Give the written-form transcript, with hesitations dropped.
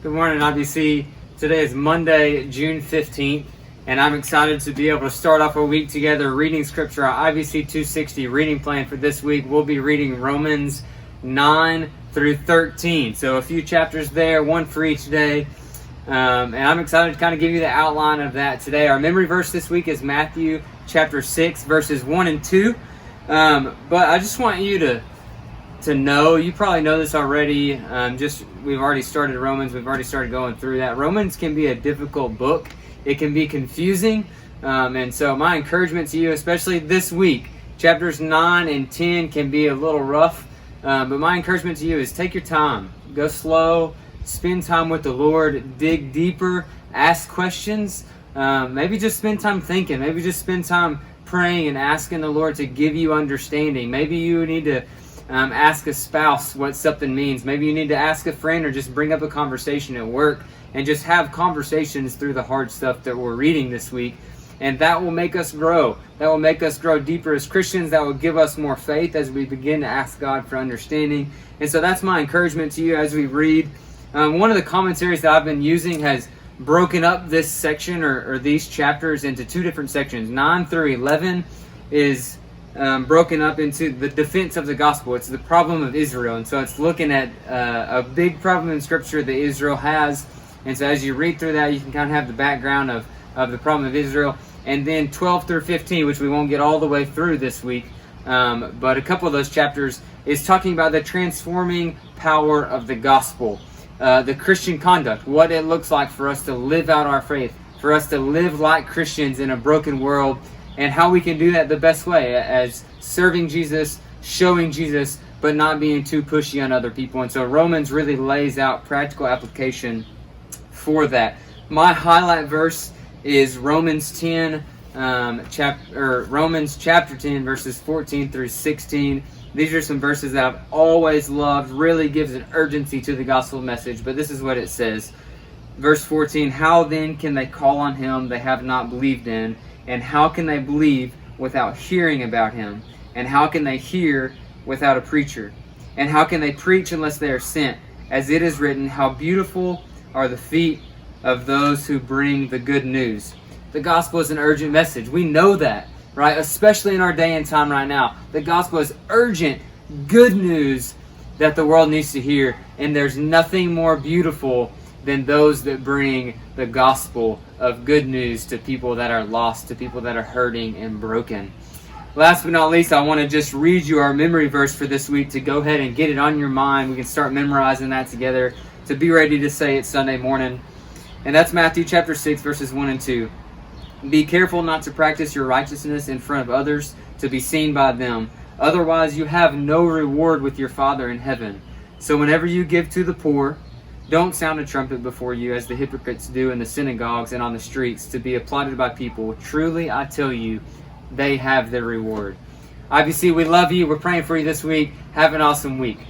Good morning, IBC. Today is Monday, June 15th, and I'm excited to be able to start off our week together reading scripture. Our IBC 260 reading plan for this week, we'll be reading Romans 9 through 13. So a few chapters there, one for each day. And I'm excited to kind of give you the outline of that today. Our memory verse this week is Matthew chapter 6, verses 1 and 2. But I just want you to know, you probably know this already, we've already started Romans, we've already started going through that. Romans can be a difficult book. It can be confusing. And so my encouragement to you, especially this week, chapters 9 and 10 can be a little rough. But my encouragement to you is take your time, go slow, spend time with the Lord, dig deeper, ask questions. Maybe just spend time thinking, maybe just spend time praying and asking the Lord to give you understanding. Maybe you need to ask a spouse what something means. Maybe you need to ask a friend or just bring up a conversation at work and just have conversations through the hard stuff that we're reading this week. And that will make us grow. That will make us grow deeper as Christians. That will give us more faith as we begin to ask God for understanding. And so that's my encouragement to you as we read. One of the commentaries that I've been using has broken up this section or these chapters into two different sections. 9 through 11 is broken up into the defense of the gospel. It's the problem of Israel. And so it's looking at a big problem in Scripture that Israel has. And so as you read through that, you can kind of have the background of the problem of Israel. And then 12 through 15, which we won't get all the way through this week, but a couple of those chapters is talking about the transforming power of the gospel, the Christian conduct, what it looks like for us to live out our faith, for us to live like Christians in a broken world, and how we can do that the best way, as serving Jesus, showing Jesus, but not being too pushy on other people. And so Romans really lays out practical application for that. My highlight verse is Romans 10, Romans chapter 10, verses 14 through 16. These are some verses that I've always loved, really gives an urgency to the gospel message. But this is what it says. Verse 14, how then can they call on him they have not believed in? And how can they believe without hearing about him? And how can they hear without a preacher? And how can they preach unless they are sent? As it is written, how beautiful are the feet of those who bring the good news. The gospel is an urgent message. We know that, right? Especially in our day and time right now. The gospel is urgent, good news that the world needs to hear. And there's nothing more beautiful than those that bring the gospel of good news to people that are lost, to people that are hurting and broken. Last but not least, I want to just read you our memory verse for this week to go ahead and get it on your mind. We can start memorizing that together to be ready to say it Sunday morning. And that's Matthew chapter 6, verses 1 and 2. Be careful not to practice your righteousness in front of others to be seen by them. Otherwise, you have no reward with your Father in heaven. So whenever you give to the poor, don't sound a trumpet before you as the hypocrites do in the synagogues and on the streets to be applauded by people. Truly, I tell you, they have their reward. IBC, we love you. We're praying for you this week. Have an awesome week.